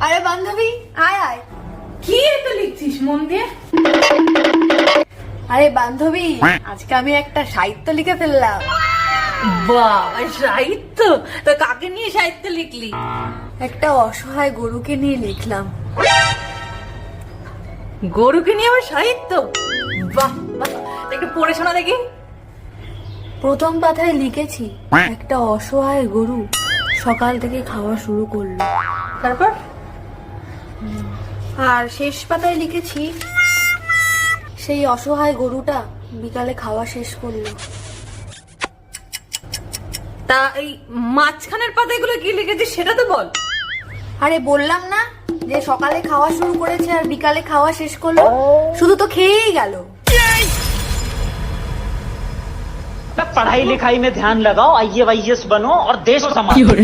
আরে বান্ধবী, আয় আয়। কি এত লিখছিস মন দিয়ে? আরে বান্ধবী, আজকে আমি একটা সাহিত্য লিখে ফেললাম। বাহ, সাহিত্য? তো কাকে নিয়ে সাহিত্য লিখলি? একটা অসহায় গরুকে নিয়ে লিখলাম। গরুকে নিয়ে আবার সাহিত্য? বাহ বাহ, একটু পড়ে শোনা দেখি। প্রথম পাতায় লিখেছি, একটা অসহায় গরু সকাল থেকে খাওয়া শুরু করলো। তারপর? আর শেষ পাতায় লিখেছি, সেই অসহায় গরুটা বিকালে খাওয়া শেষ করলো। তা এই মাঝখানের পাতাগুলো কি লিখেছিস সেটা তো বল। আরে বললাম না যে সকালে খাওয়া শুরু করেছে আর বিকালে খাওয়া শেষ করলো, শুধু তো খেয়েই গেল। पढ़ाई लिखाई में ध्यान लगाओ, IAS बनो और देश को संभालो।